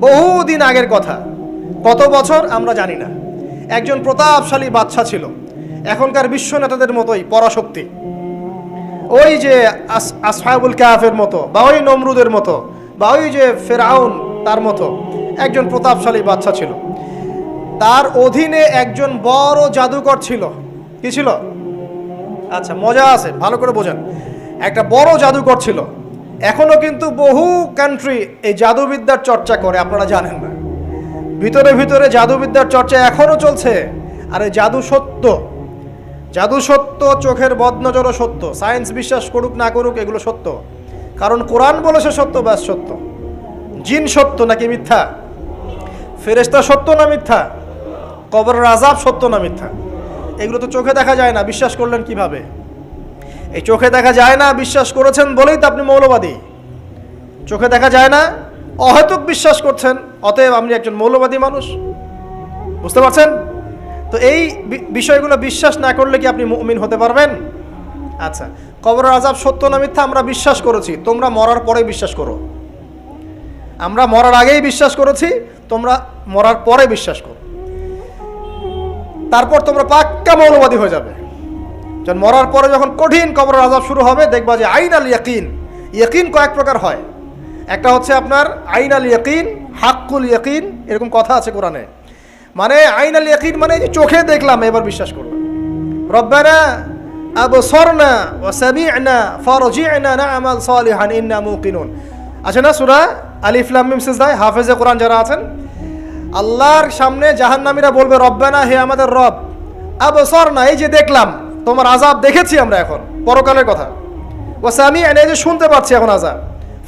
বহুদিন আগের কথা, কত বছর আমরা জানি না। একজন প্রতাপশালী বাদশা ছিল, এখনকার বিশ্ব নেতাদের মতোই পরাশক্তি, ওই যে আসহাবুল কাহাফের মতো, বা ওই নমরুদের মতো, বা ওই যে ফেরাউন তার মতো একজন প্রতাপশালী বাদশা ছিল। তার অধীনে একজন বড় জাদুকর ছিল। কি ছিল? আচ্ছা, মজা আছে, ভালো করে বোঝেন। একটা বড় জাদুকর ছিল। এখনো কিন্তু বহু কান্ট্রি এই জাদুবিদ্যার চর্চা করে, আপনারা জানেন না। ভিতরে ভিতরে জাদুবিদ্যার চর্চা এখনো চলছে। আর এই জাদু সত্য, জাদু সত্য, চোখের বদনজরও সত্য। সায়েন্স বিশ্বাস করুক না করুক, এগুলো সত্য। কারণ কোরআন বলেছে সত্য, ব্যাস সত্য। জিন সত্য নাকি মিথ্যা? ফেরেশতা সত্য না মিথ্যা? কবরের আযাব সত্য না মিথ্যা? এগুলো তো চোখে দেখা যায় না, বিশ্বাস করলেন কিভাবে? এই চোখে দেখা যায় না বিশ্বাস করেছেন বলেই তো আপনি মৌলবাদী। চোখে দেখা যায় না, অহেতুক বিশ্বাস করছেন, অতএব আপনি একজন মৌলবাদী মানুষ। বুঝতে পারছেন তো? এই বিষয়গুলো বিশ্বাস না করলে কি আপনি মুমিন হতে পারবেন? আচ্ছা, কবরের আযাব সত্য না মিথ্যা আমরা বিশ্বাস করেছি, তোমরা মরার পরে বিশ্বাস করো। আমরা মরার আগেই বিশ্বাস করেছি, তোমরা মরার পরে বিশ্বাস করো। তারপর তোমরা পাক্কা মৌলবাদী হয়ে যাবে। যখন মরার পরে যখন কঠিন কবরের আযাব শুরু হবে, দেখবা যে আইনাল ইয়াকিন। ইয়াকিন কয়েক প্রকার হয়। একটা হচ্ছে আপনার আইনাল ইয়াকিন, হাক্কুল ইয়াকিন, এরকম কথা আছে কোরআনে। মানে আইনাল ইয়াকিন মানে যে চোখে দেখলাম এবার বিশ্বাস করলাম। রব্বানা আবসারনা ওয়া সামি'না ফারজি'না না'মাল সালিহান ইন্না মুকিনুন। আছে না সূরা আলিফ লাম মিম সিজদা? হাফেজে কোরআন যারা আছেন, আল্লাহর সামনে জাহান্নামীরা বলবে, রব্বানা, হে আমাদের রব, আবসারনা, এই যে দেখলাম, তোমার আযাব দেখেছি আমরা, এখন পরকালের কথা। ওয়া সামি'না, এই যে শুনতে পাচ্ছি এখন আযাব,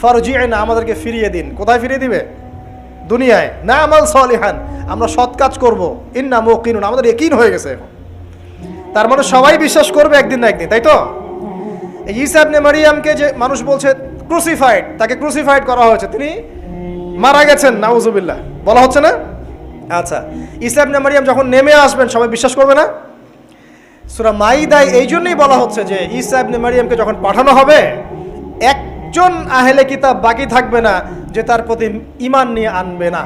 ফারজি'না, আমাদেরকে ফিরিয়ে দিন। কোথায় ফিরিয়ে দিবে? দুনিয়ায়। না'মাল সালিহান, আমরা সৎ কাজ করব। ইন্না মুকিনুন, আমাদের ইয়াকিন হয়ে গেছে এখন। তার মানে সবাই বিশ্বাস করবে একদিন না একদিন, তাই তো? এই ঈসা ইবনে মারইয়ামকে যে মানুষ বলছে ক্রুসিফাইড, তাকে ক্রুসিফাইড করা হয়েছে, তিনি মারা গেছেন, নাউজুবিল্লাহ, বলা হচ্ছে না? আচ্ছা, ঈসা ইবনে মারইয়াম যখন নেমে আসবেন সবাই বিশ্বাস করবে না? সূরা মাইদায় এই জন্যই বলা হচ্ছে যে ঈসা ইবনে মারইয়ামকে যখন পাঠানো হবে, একজন আহলে কিতাব বাকি থাকবে না যে তার প্রতি ঈমান নিয়ে আনবে না।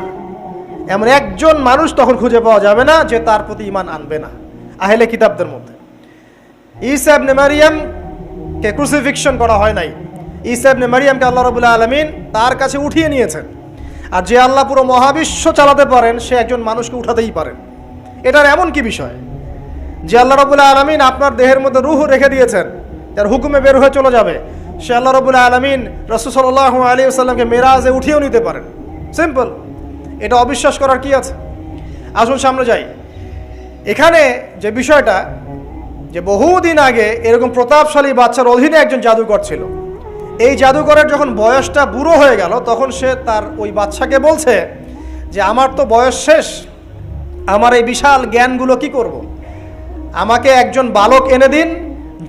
এমন একজন মানুষ তখন খুঁজে পাওয়া যাবে না যে তার প্রতি ঈমান আনবে না আহলে কিতাবদের মধ্যে। ঈসা ইবনে মারইয়ামকে ক্রুসিফিকশন করা হয় নাই। ঈসা ইবনে মারইয়ামকে আল্লাহ রাব্বুল আলামিন তার কাছে উঠিয়ে নিয়েছেন। আর যে আল্লাহ পুরো মহাবিশ্ব চালাতে পারেন, সে একজন মানুষকে উঠাতেই পারেন। এটার এমন কি বিষয় যে আল্লাহ রাব্বুল আলামিন আপনার দেহের মধ্যে রূহ রেখে দিয়েছেন, যার হুকুমে বের হয়ে চলে যাবে, সে আল্লাহ রাব্বুল আলামিন রাসূল সাল্লাল্লাহু আলাইহি ওয়াসাল্লামকে মেরাজে উঠিয়েও নিতে পারেন। সিম্পল। এটা অবিশ্বাস করার কি আছে? আসুন সামনে যাই। এখানে যে বিষয়টা, যে বহুদিন আগে এরকম প্রতাপশালী বাদশার অধীনে একজন জাদুকর ছিল। এই জাদুকরের যখন বয়সটা বুড়ো হয়ে গেল, তখন সে তার ওই বাদশাকে বলছে যে আমার তো বয়স শেষ, আমার এই বিশাল জ্ঞানগুলো কি করব? আমাকে একজন বালক এনে দিন,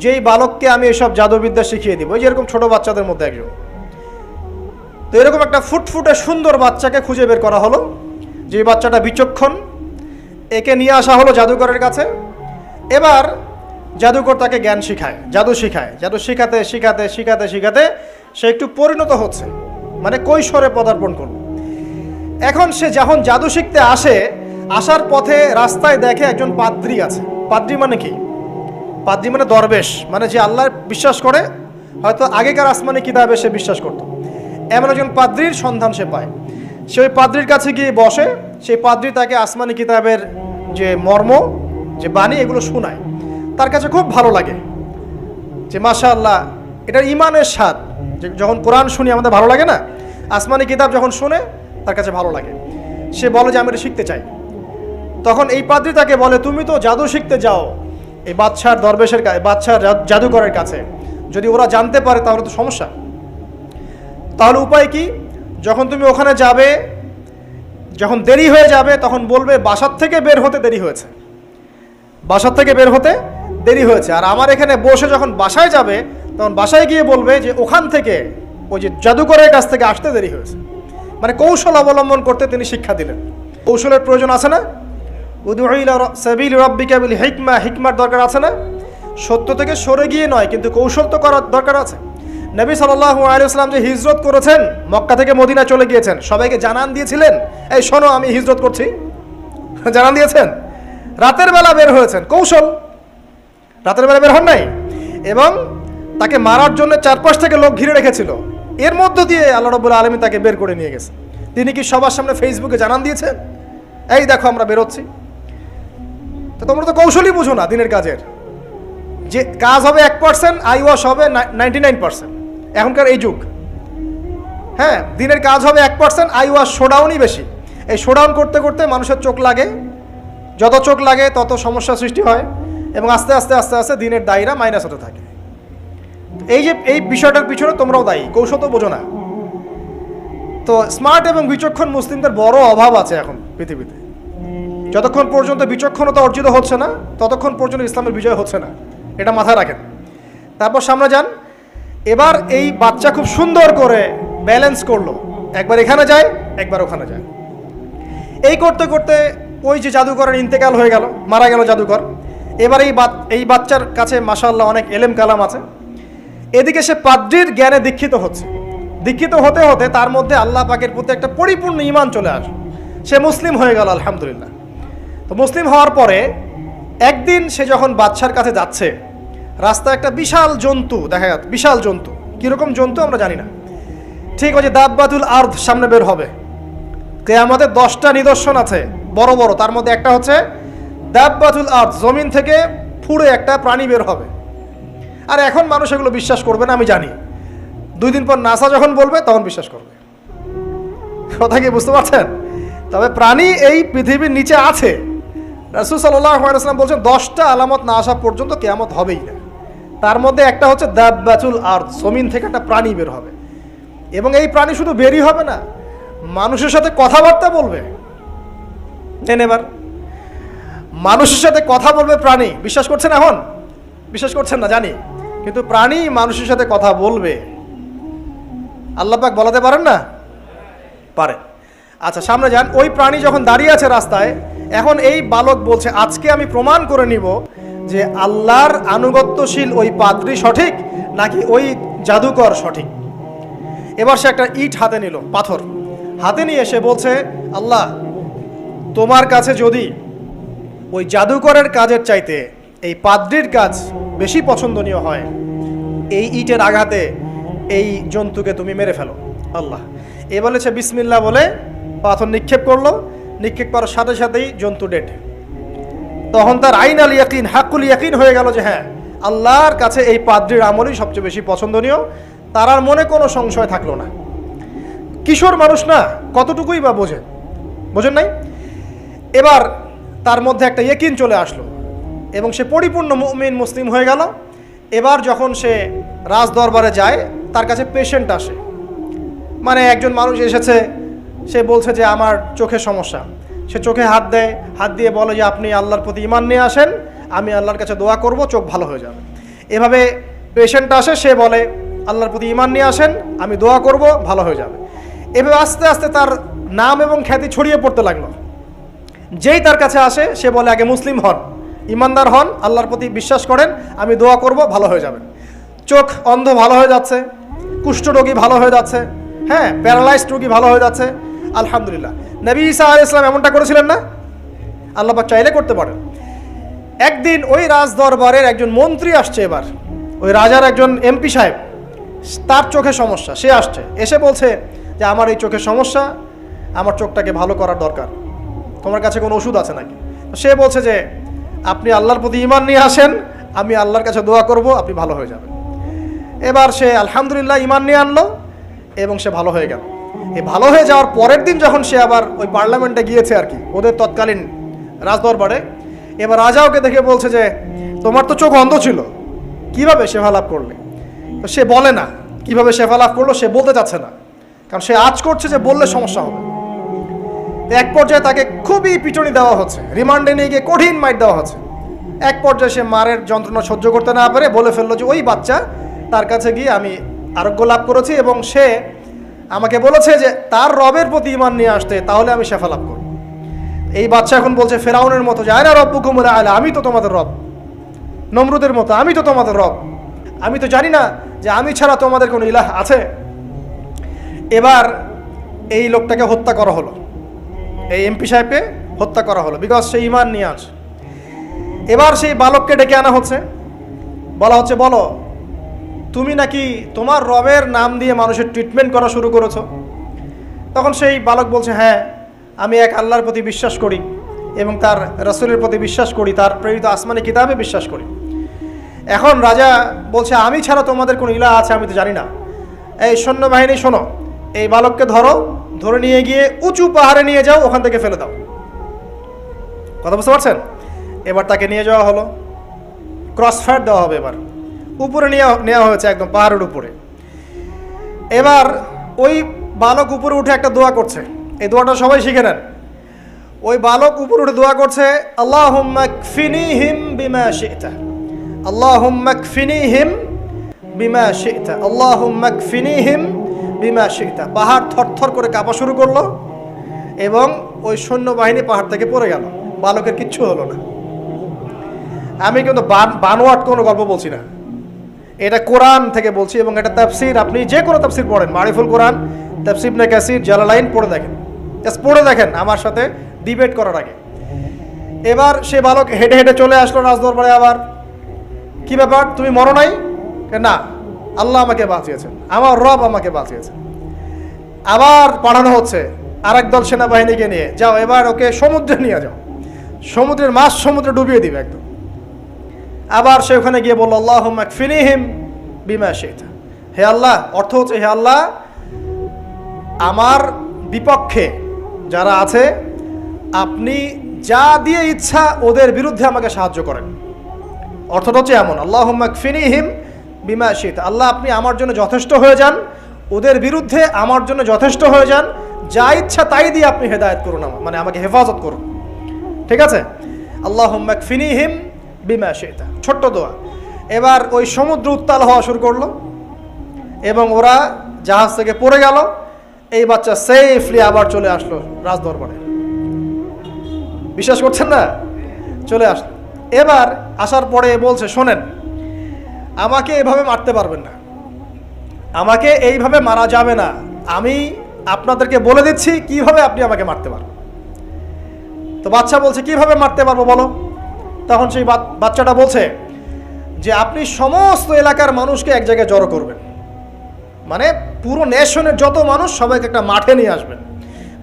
যেই বালককে আমি এসব জাদুবিদ্যা শিখিয়ে দিব। ওই যেরকম ছোট বাচ্চাদের মধ্যে একজন। তো এরকম একটা ফুটফুটে সুন্দর বাচ্চাকে খুঁজে বের করা হলো, যে বাচ্চাটা বিচক্ষণ। একে নিয়ে আসা হলো জাদুকরের কাছে। এবার জাদুকর তাকে জ্ঞান শিখায়, জাদু শিখায়। জাদু শিখাতে শিখাতে শিখাতে শিখাতে সে একটু পরিণত হচ্ছে, মানে কৈশোরে পদার্পণ করল। এখন সে যখন জাদু শিখতে আসে, আসার পথে রাস্তায় দেখে একজন পাদ্রী আছে। পাদ্রী মানে কি? পাদ্রী মানে দরবেশ, মানে যে আল্লাহ বিশ্বাস করে, হয়তো আগেকার আসমানি কিতাবে সে বিশ্বাস করত। এমন একজন পাদ্রীর সন্ধান সে পায়। সে ওই পাদ্রীর কাছে গিয়ে বসে। সেই পাদ্রী তাকে আসমানি কিতাবের যে মর্ম, যে বাণী, এগুলো শোনায়। তার কাছে খুব ভালো লাগে যে মাশাআল্লাহ, এটার ইমানের স্বাদ। যখন কোরআন শুনি আমাদের ভালো লাগে না? আসমানি কিতাব যখন শুনে তার কাছে ভালো লাগে। সে বলে যে আমি এটা শিখতে চাই। তখন এই পাদ্রী তাকে বলে, তুমি তো জাদু শিখতে যাও এই বাদশার দরবেশের কাছে, বাদশার জাদুকরের কাছে, যদি ওরা জানতে পারে তাহলে তো সমস্যা। তাহলে উপায় কি? যখন তুমি ওখানে যাবে, যখন দেরি হয়ে যাবে, তখন বলবে বাসার থেকে বের হতে দেরি হয়েছে, বাসার থেকে বের হতে দেরি হয়েছে। আর আমার এখানে বসে যখন বাসায় যাবে, তখন বাসায় গিয়ে বলবে যে ওখান থেকে, ওই যে জাদুকরের কাছ থেকে আসতে দেরি হয়েছে। মানে কৌশল অবলম্বন করতে তিনি শিক্ষা দিলেন। কৌশলের প্রয়োজন আছে না? উদউ ইলা সাবিলি রাব্বিকা বিল হিকমা, হিকমার দরকার আছে না? সত্য থেকে সরে গিয়ে নয়, কিন্তু কৌশল তো করার দরকার আছে। নবী সাল্লাল্লাহু আলাইহি ওয়াসাল্লাম যে হিজরত করেছেন, মক্কা থেকে মদিনা চলে গিয়েছেন, সবাইকে জানান দিয়েছিলেন, এই শোনো আমি হিজরত করছি? জানান দিয়েছেন? রাতের বেলা বের হয়েছেন, কৌশল, রাতের বেলা বের হন নাই, এবং তাকে মারার জন্য চারপাশ থেকে লোক ঘিরে রেখেছিল। এর মধ্য দিয়ে আল্লাহ রাব্বুল আলামিন তাকে বের করে নিয়ে গেছে। তিনি কি সবার সামনে ফেসবুকে জানান দিয়েছেন, এই দেখো আমরা বেরোচ্ছি? তো তোমরা তো কৌশলই বুঝো না দিনের কাজের, যে কাজ হবে 1%, আই ওয়াশ হবে 99%। এখনকার এই যুগ, হ্যাঁ, দিনের কাজ হবে 1%, আই ওয়াশ শোডাউনই বেশি। এই শোডাউন করতে করতে মানুষের চোখ লাগে, যত চোখ লাগে তত সমস্যা সৃষ্টি হয়, এবং আস্তে আস্তে আস্তে আস্তে দিনের দায়রা মাইনাস হতে থাকে। এই যে এই বিষয়টার পিছনে তোমরাও দায়ী, কৌশল তো বোঝো না। তো স্মার্ট এবং বিচক্ষণ মুসলিমদের বড় অভাব আছে এখন পৃথিবীতে। যতক্ষণ পর্যন্ত বিচক্ষণতা অর্জিত হচ্ছে না, ততক্ষণ পর্যন্ত ইসলামের বিজয় হচ্ছে না, এটা মাথায় রাখেন। তারপর সামনে যান। এবার এই বাচ্চা খুব সুন্দর করে ব্যালেন্স করলো, একবার এখানে যায়, একবার ওখানে যায়। এই করতে করতে ওই যে জাদুকরের ইন্তেকাল হয়ে গেল, মারা গেল জাদুকর। এবার এই বাচ্চার কাছে মাশাআল্লাহ অনেক এলেম কালাম আছে। এদিকে সে পাদ্রীর জ্ঞানে দীক্ষিত হচ্ছে। দীক্ষিত হতে হতে তার মধ্যে আল্লাহ পাকের প্রতি একটা পরিপূর্ণ ঈমান চলে আসে, সে মুসলিম হয়ে গেল আলহামদুলিল্লাহ। তো মুসলিম হওয়ার পরে একদিন সে যখন বাদশার কাছে যাচ্ছে, রাস্তায় একটা বিশাল জন্তু দেখা যাচ্ছে। বিশাল জন্তু, কীরকম জন্তু আমরা জানি না। ঠিক ওই যে দাব্বাতুল আরদ সামনে বের হবে, কিয়ামতের 10টা নিদর্শন আছে বড় বড়, তার মধ্যে একটা হচ্ছে দাব্বাতুল আরদ, জমিন থেকে ফুড়ে একটা প্রাণী বের হবে। আর এখন মানুষ এগুলো বিশ্বাস করবে না আমি জানি, 2 দিন পর নাসা যখন বলবে তখন বিশ্বাস করবে। কথা কি বুঝতে পারছেন? তবে প্রাণী এই পৃথিবীর নিচে আছে। রাসূল সাল্লাল্লাহু আলাইহি ওয়াসাল্লাম বলছেন 10টা আলামত না আসা পর্যন্ত কিয়ামত হবেই না। তার মধ্যে একটা হচ্ছে দাব্বাতুল আরদ, জমিন থেকে একটা প্রাণী বের হবে, এবং এই প্রাণী শুধু বেরই হবে না, মানুষের সাথে কথাবার্তা বলবে। এবার মানুষের সাথে কথা বলবে প্রাণী। বিশ্বাস করছেন? এখন বিশ্বাস করছেন না জানি, কিন্তু প্রাণী মানুষের সাথে কথা বলবে। আল্লাহ পাক বলাতে পারেন না? পারে। আচ্ছা সামনে যান। ওই প্রাণী যখন দাঁড়িয়ে আছে রাস্তায়, এখন এই বালক বলছে আজকে আমি প্রমাণ করে নিব যে আল্লাহর আনুগত্যশীল ওই পাদ্রী সঠিক নাকি ওই জাদুকর সঠিক। এবার সে একটা ইট হাতে নিল, পাথর হাতে নিয়ে সে বলছে, আল্লাহ তোমার কাছে যদি ওই জাদুকরের কাজের চাইতে এই পাদ্রীর কাজ বেশি পছন্দনীয় হয়, এই ইটের আঘাতে এই জন্তুকে তুমি মেরে ফেলো আল্লাহ। এ বলেছে বিসমিল্লাহ বলে পাথর নিক্ষেপ করলো। নিক্ষেপ করার সাথে সাথেই জন্তু ডেড। তখন তার আইন আল ইয়াকিন, হাক্কুল ইয়াকিন হয়ে গেল যে হ্যাঁ, আল্লাহর কাছে এই পাদ্রীর আমলই সবচেয়ে বেশি পছন্দনীয়। তার আর মনে কোনো সংশয় থাকলো না। কিশোর মানুষ না, কতটুকুই বা বোঝেন নাই? এবার তার মধ্যে একটা ইয়াকিন চলে আসলো এবং সে পরিপূর্ণ মুমিন মুসলিম হয়ে গেল। এবার যখন সে রাজ দরবারে যায়, তার কাছে পেশেন্ট আসে, মানে একজন মানুষ এসেছে, সে বলছে যে আমার চোখের সমস্যা। সে চোখে হাত দেয়, হাত দিয়ে বলে যে আপনি আল্লাহর প্রতি ঈমান নিয়ে আসেন, আমি আল্লাহর কাছে দোয়া করব, চোখ ভালো হয়ে যাবে। এভাবে পেশেন্ট আসে, সে বলে আল্লাহর প্রতি ঈমান নিয়ে আসেন, আমি দোয়া করব, ভালো হয়ে যাবে। এভাবে আস্তে আস্তে তার নাম এবং খ্যাতি ছড়িয়ে পড়তে লাগলো। যেই তার কাছে আসে সে বলে আগে মুসলিম হন, ইমানদার হন, আল্লাহর প্রতি বিশ্বাস করেন, আমি দোয়া করব, ভালো হয়ে যাবেন। চোখ অন্ধ ভালো হয়ে যাচ্ছে, কুষ্ঠরোগী ভালো হয়ে যাচ্ছে, হ্যাঁ, প্যারালাইজড রোগী ভালো হয়ে যাচ্ছে, আলহামদুলিল্লাহ। নবী ঈসা আলাইহিস সালাম এমনটা করেছিলেন না? আল্লাহ পাক চাইলে করতে পারেন। একদিন ওই রাজ দরবারের একজন মন্ত্রী আসছে, এবার ওই রাজার একজন এমপি সাহেব, তার চোখে সমস্যা, সে আসছে, এসে বলছে যে আমার এই চোখের সমস্যা, আমার চোখটাকে ভালো করার দরকার, তোমার কাছে কোনো ওষুধ আছে নাকি? সে বলছে যে আপনি আল্লাহর প্রতি ঈমান নিয়ে আসেন, আমি আল্লাহর কাছে দোয়া করব, আপনি ভালো হয়ে যাবেন। এবার সে আলহামদুলিল্লাহ ঈমান নিয়ে আনলো এবং সে ভালো হয়ে গেল। এই ভালো হয়ে যাওয়ার পরের দিন যখন সে আবার ওই পার্লামেন্টে গিয়েছে আর কি, ওদের তৎকালীন রাজদরবারে, এবার রাজা ওকে দেখে বলছে যে তোমার তো চোখ অন্ধ ছিল, কিভাবে শেফা লাভ করলে? তো সে বলে না কিভাবে শেফা লাভ করলো, সে বলতে চাচ্ছে না, কারণ সে আজ করছে যে বললে সমস্যা হবে। এক পর্যায়ে তাকে খুবই পিটুনি দেওয়া হচ্ছে, রিমান্ডে নিয়ে গিয়ে কঠিন মাইট দেওয়া হচ্ছে। এক পর্যায়ে সে মারের যন্ত্রণা সহ্য করতে না পারে বলে ফেললো যে ওই বাচ্চা, তার কাছে গিয়ে আমি আরোগ্য লাভ করেছি এবং সে আমাকে বলেছে যে তার রবের প্রতি ঈমান নিয়ে আসতে, তাহলে আমি শেফা লাভ করব। এই বাচ্চা এখন বলছে ফেরাউনের মতো যে আয়না রব্বুকুমুল আ'লা, আমি তো তোমাদের রব। নমরুদের মতো আমি তো তোমাদের রব। আমি তো জানি না যে আমি ছাড়া তোমাদের কোনো ইলাহ আছে? এবার এই লোকটাকে হত্যা করা হলো, এই এমপি সাহেবকে হত্যা করা হলো, বিকজ সে ঈমান নিয়ে আসে। এবার সেই বালককে ডেকে আনা হচ্ছে, বলা হচ্ছে বলো তুমি নাকি তোমার রবের নাম দিয়ে মানুষের ট্রিটমেন্ট করা শুরু করেছো। তখন সেই বালক বলছে হ্যাঁ, আমি এক আল্লাহর প্রতি বিশ্বাস করি এবং তার রাসূলের প্রতি বিশ্বাস করি, তার প্রেরিত আসমানি কিতাবে বিশ্বাস করি। এখন রাজা বলছে আমি ছাড়া তোমাদের কোনো ইলাহ আছে আমি তো জানি না। এই সৈন্যবাহিনী শোনো, এই বালককে ধরো, ধরে নিয়ে গিয়ে উঁচু পাহাড়ে নিয়ে যাও, ওখান থেকে ফেলে দাও। কথা বুঝতে পারছেন? এবার তাকে নিয়ে যাওয়া হলো, ক্রস ফায়ার দেওয়া হবে, এবার উপরে নেওয়া হয়েছে, একদম পাহাড়ের উপরে। এবার ওই বালক উপরে উঠে একটা দোয়া করছে, এই দোয়াটা সবাই শিখে নেন। ওই বালক উপরে উঠে দোয়া করছে আল্লাহুম্মা কফিনিহিম বিমা শি'তা, আল্লাহুম্মা কফিনিহিম বিমা শি'তা, আল্লাহুম্মা কফিনিহিম বিমা শি'তা। পাহাড় থরথর করে কাঁপা শুরু করলো এবং ওই সৈন্যবাহিনী পাহাড় থেকে পড়ে গেল, বালকের কিচ্ছু হলো না। আমি কিন্তু বানোয়াট কোনো গল্প বলছি না, এটা কোরআন থেকে বলছি এবং এটা তাফসীর। আপনি যে কোনো তাফসীর পড়েন, মারিফুল কোরআন, তাফসীর ইবনে কাসির, জালালাইন পড়ে দেখেন, জাস্ট পড়ে দেখেন আমার সাথে ডিবেট করার আগে। এবার সে বালক হেঁটে হেঁটে চলে আসলো রাজদরবারে। আবার কি ব্যাপার, তুমি মরো নাই? না, আল্লাহ আমাকে বাঁচিয়েছেন, আমার রব আমাকে বাঁচিয়েছেন। আবার পাঠানো হচ্ছে আরেক দল সেনাবাহিনীকে নিয়ে, যাও এবার ওকে সমুদ্রে নিয়ে যাও, সমুদ্রের মাছ সমুদ্রে ডুবিয়ে দিবে একদম। আবার সে ওখানে গিয়ে বলল আল্লাহুম্মা কফিনিহিম বিমা শি'তা, হে আল্লাহ, অর্থ হচ্ছে হে আল্লাহ আমার বিপক্ষে যারা আছে আপনি যা দিয়ে ইচ্ছা ওদের বিরুদ্ধে আমাকে সাহায্য করেন। অর্থটা হচ্ছে এমন, আল্লাহুম্মা কফিনিহিম বিমা শি'তা, আল্লাহ আপনি আমার জন্য যথেষ্ট হয়ে যান, ওদের বিরুদ্ধে আমার জন্য যথেষ্ট হয়ে যান, যা ইচ্ছা তাই দিয়ে আপনি হেদায়েত করুন, আমার মানে আমাকে হেফাজত করুন। ঠিক আছে, আল্লাহুম্মা কফিনিহিম বিমা শি'তা, ছোট্ট দোয়া। এবার ওই সমুদ্র উত্তাল হওয়া শুরু করলো এবং ওরা জাহাজ থেকে পড়ে গেল। এই বাচ্চা সেফলি আবার চলে আসলো রাজদরবারে, বিশ্বাস করছেন না? চলে আসলো। এবার আসার পরে বলছে শোনেন, আমাকে এভাবে মারতে পারবেন না, আমাকে এইভাবে মারা যাবে না, আমি আপনাদেরকে বলে দিচ্ছি কিভাবে আপনি আমাকে মারতে পারবেন। তো বাচ্চা বলছে কিভাবে মারতে পারবো বলো। তখন সেই বাচ্চাটা বলছে যে আপনি সমস্ত এলাকার মানুষকে এক জায়গায় জড়ো করবেন, মানে পুরো নেশনের যত মানুষ সবাইকে একটা মাঠে নিয়ে আসবেন,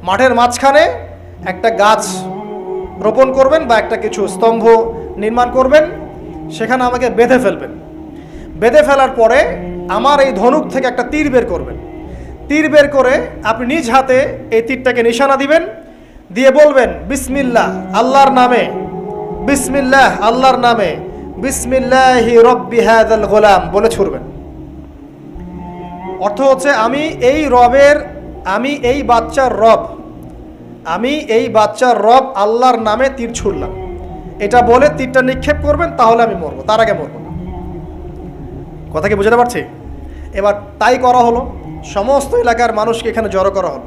মাঠের মাঝখানে একটা গাছ রোপণ করবেন বা একটা কিছু স্তম্ভ নির্মাণ করবেন, সেখানে আমাকে বেঁধে ফেলবেন। বেঁধে ফেলার পরে আমার এই ধনুক থেকে একটা তীর বের করবেন, তীর বের করে আপনি নিজ হাতে এই তীরটাকে নিশানা দিবেন, দিয়ে বলবেন বিসমিল্লাহ আল্লাহর নামে, বিসমিল্লাহ আল্লাহর নামে, বিসমিল্লাহি রব্বি হাযাল গোলাম বলে ছুড়বেন। অর্থ হচ্ছে আমি এই রবের, আমি এই বাচ্চার রব, আমি এই বাচ্চার রব আল্লাহর নামে তীর ছুড়লাম, এটা বলে তীরটা নিক্ষেপ করবেন, তাহলে আমি মরবো, তার আগে মরবো না। কথা কি বুঝতে পারছি? এবার তাই করা হলো, সমস্ত এলাকার মানুষকে এখানে জড়ো করা হলো।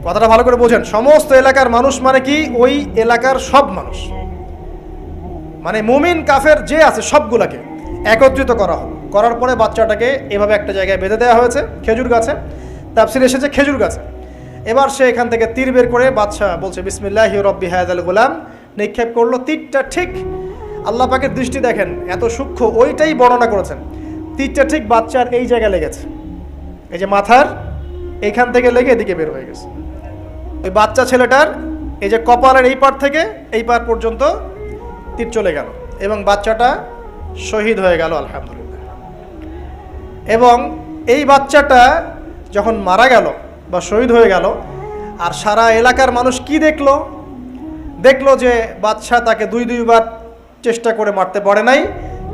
কথাটা ভালো করে বোঝেন, সমস্ত এলাকার মানুষ মানে কি ওই এলাকার সব মানুষ, মানে মুমিন কাফের যে আছে সবগুলাকে একত্রিত করা হলো। করার পরে বাচ্চাটাকে এভাবে একটা জায়গায় বেঁধে দেওয়া হয়েছে, খেজুর গাছে, তাফসীরে এসেছে খেজুর গাছে। এবার সে এখান থেকে তীর বের করে বাচ্চা বলছে বিসমিল্লাহি রব্বি হাযাল গোলাম, নিক্ষেপ করলো। তীরটা ঠিক, আল্লাহ পাকের দৃষ্টি দেখেন এত সূক্ষ্ম, ওইটাই বর্ণনা করেছেন। তীরটা ঠিক বাচ্চার এই জায়গায় লেগেছে, এই যে মাথার এইখান থেকে লেগে এদিকে বের হয়ে গেছে। ওই বাচ্চা ছেলেটার এই যে কপালের এই পার থেকে এই পার পর্যন্ত তীর চলে গেল এবং বাচ্চাটা শহীদ হয়ে গেল আলহামদুলিল্লাহ। এবং এই বাচ্চাটা যখন মারা গেল বা শহীদ হয়ে গেল, আর সারা এলাকার মানুষ কি দেখলো, দেখলো যে বাচ্চা তাকে দুইবার চেষ্টা করে মারতে পারে নাই,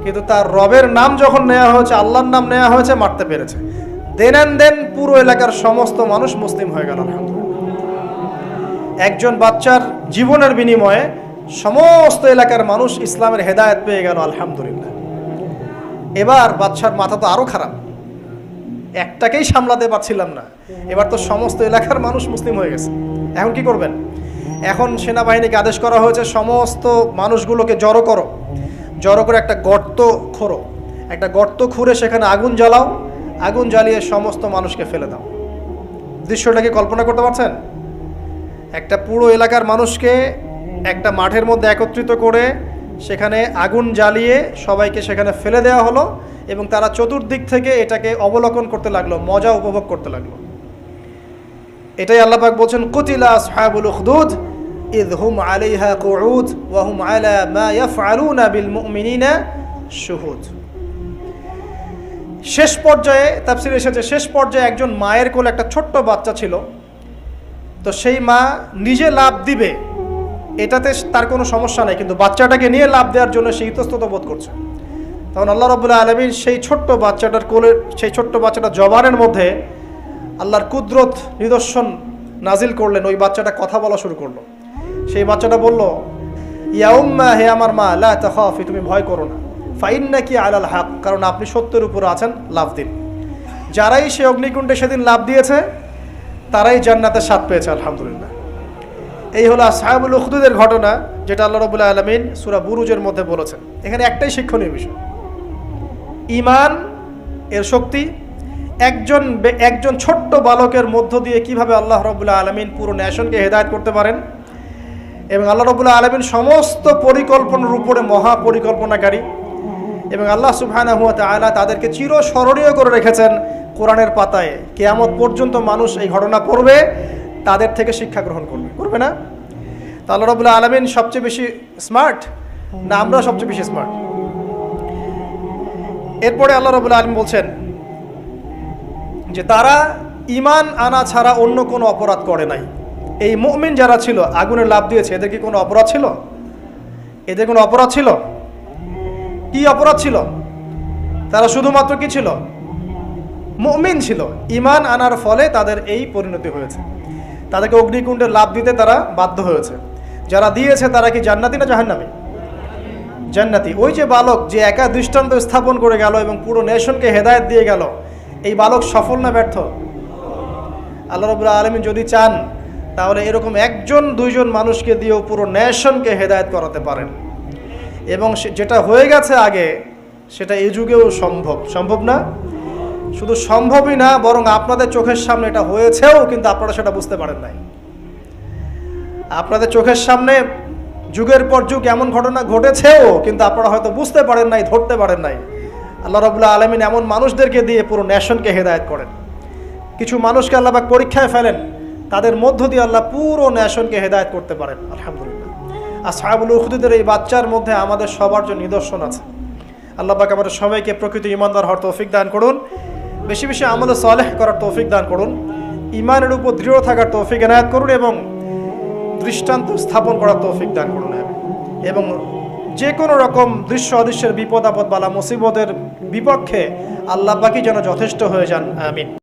কিন্তু তার রবের নাম যখন নেওয়া হয়েছে, আল্লাহর নাম নেওয়া হয়েছে, মারতে পেরেছে। দেন অ্যান্ড দেন পুরো এলাকার সমস্ত মানুষ মুসলিম হয়ে গেল আলহামদুলিল্লাহ। একজন বাচ্চার জীবনের বিনিময়ে সমস্ত এলাকার মানুষ ইসলামের হেদায়েত পেয়ে গেল আলহামদুলিল্লাহ। এবার বাচ্চার মাথা তো আরো খারাপ, একটাকেই সামলাতে পারছিলাম না, এবার তো সমস্ত এলাকার মানুষ মুসলিম হয়ে গেছে। এখন কি করবেন? এখন সেনাবাহিনীকে আদেশ করা হয়েছে সমস্ত মানুষগুলোকে জড়ো করো, জড়ো করে একটা গর্ত খোঁড়ো একটা গর্ত খুঁড়ে সেখানে আগুন জ্বালাও, আগুন জ্বালিয়ে সমস্ত মানুষকে ফেলে দাও। দৃশ্যটাকে কল্পনা করতে পারছেন? একটা পুরো এলাকার মানুষকে একটা মাঠের মধ্যে একত্রিত করে সেখানে আগুন জ্বালিয়ে সবাইকে সেখানে ফেলে দেওয়া হলো এবং তারা চতুর্দিক থেকে এটাকে অবলোকন করতে লাগলো, মজা উপভোগ করতে লাগলো। এটাই আল্লাহ পাক বলছেন, কুতিলা আসহাবুল উখদুদ ইয হুম আলাইহা কুউদ ওয়া হুম আলা মা ইয়াফআলুনা বিল মুমিনিনা শুহুদ। শেষ পর্যায়ে তাফসীরে এসেছে, শেষ পর্যায়ে একজন মায়ের কোলে একটা ছোট্ট বাচ্চা ছিল। তো সেই মা নিজে লাভ দিবে এটাতে তার কোনো সমস্যা নাই, কিন্তু বাচ্চাটাকে নিয়ে লাভ দেওয়ার জন্য সে ইতস্তত বোধ করছে। তখন আল্লাহ রাব্বুল আলামিন সেই ছোট্ট বাচ্চাটার কোলে, সেই ছোট্ট বাচ্চাটার জবানের মধ্যে আল্লাহর কুদরত নিদর্শন নাজিল করলেন। ওই বাচ্চাটা কথা বলা শুরু করলো। সেই বাচ্চাটা বলল, ইয়া উম্মা, হে আমার মা, লা তাখাফি, তুমি ভয় করো না, ফাইন্নাকি আলাল হক, কারণ আপনি সত্যের উপর আছেন, লাভ দিন। যারাই সে অগ্নিকুণ্ডে সেদিন লাভ দিয়েছে তারাই জান্নাতের স্বাদ পেয়েছে, আলহামদুলিল্লাহ। এই হলো আসহাবুল উখদুদের ঘটনা, যেটা আল্লাহ রাব্বুল আলামিন সূরা বুরুজের মধ্যে বলেছেন। এখানে একটাই শিক্ষণীয় বিষয়, ঈমান এর শক্তি। একজন ছোট্ট বালকের মধ্য দিয়ে কিভাবে আল্লাহ রাব্বুল আলামিন পুরো নেশনকে হেদায়েত করতে পারেন, এবং আল্লাহ রাব্বুল আলামিন সমস্ত পরিকল্পনার উপরে মহা পরিকল্পনাকারী, এবং আল্লাহ সুবহানাহু ওয়া তাআলা তাদেরকে চিরস্মরণীয় করে রেখেছেন কোরআনের পাতায়। কিয়ামত পর্যন্ত মানুষ এই ঘটনা পড়বে, তাদের থেকে শিক্ষা গ্রহণ করবে না? তা আল্লাহ রাব্বুল আলামিন সবচেয়ে বেশি স্মার্ট না আমরা সবচেয়ে বেশি স্মার্ট? এরপরে আল্লাহ রাব্বুল আলামিন বলছেন যে তারা ঈমান আনা ছাড়া অন্য কোনো অপরাধ করে নাই। এই মুমিন যারা ছিল, আগুনে লাফ দিয়েছে, এদের কি কোনো অপরাধ ছিল? এদের কোনো অপরাধ ছিল? কি অপরাধ ছিল? তারা শুধুমাত্র কি ছিল? মুমিন ছিল। ঈমান আনার ফলে তাদের এই পরিণতি হয়েছে। তাদেরকে অগ্নিকুণ্ডে লাফ দিতে তারা বাধ্য হয়েছে। যারা দিয়েছে তারা কি জান্নাতি না জাহান্নামী? জান্নাতি। ওই যে বালক যে একা দৃষ্টান্ত স্থাপন করে গেল এবং পুরো নেশনকে হেদায়েত দিয়ে গেল, এই বালক সফল না ব্যর্থ? আল্লাহ রাব্বুল আলামিন যদি চান তাহলে এরকম একজন দুইজন মানুষকে দিয়েও পুরো নেশনকে হেদায়েত করাতে পারেন। এবং যেটা হয়ে গেছে আগে সেটা এই যুগেও সম্ভব না? শুধু সম্ভবই না, বরং আপনাদের চোখের সামনে এটা হয়েছেও, কিন্তু আপনারা সেটা বুঝতে পারেন নাই। আপনাদের চোখের সামনে যুগের পর যুগ এমন ঘটনা ঘটেছেও, কিন্তু আপনারা হয়তো বুঝতে পারেন নাই, ধরতে পারেন নাই। আল্লাহ রাব্বুল আলামিন এমন মানুষদেরকে দিয়ে পুরো নেশনকে হেদায়েত করেন। কিছু মানুষকে আল্লাহ পাক পরীক্ষায় ফেলেন, তাদের মধ্য দিয়ে আল্লাহ পুরো নেশনকে হেদায়েত করতে পারেন, আলহামদুলিল্লাহ। আসহাবুল উখদুদের এই বাচ্চার মধ্যে আমাদের সবার জন্য নিদর্শন আছে। আল্লাহ পাক আমাদের সবাইকে প্রকৃত ঈমানদার হওয়ার তৌফিক দান করুন, বেশি বেশি আমলে সালেহ করার তৌফিক দান করুন, ঈমানের উপর দৃঢ় থাকার তৌফিক এনায়েত করুন, এবং দৃষ্টান্ত স্থাপন করার তৌফিক দান করুন, এবং যে কোনো রকম দৃশ্য অদৃশ্যের বিপদ আপদ বালা মুসিবতের বিপক্ষে আল্লাহ পাকই যেন যথেষ্ট হয়ে যান, আমিন।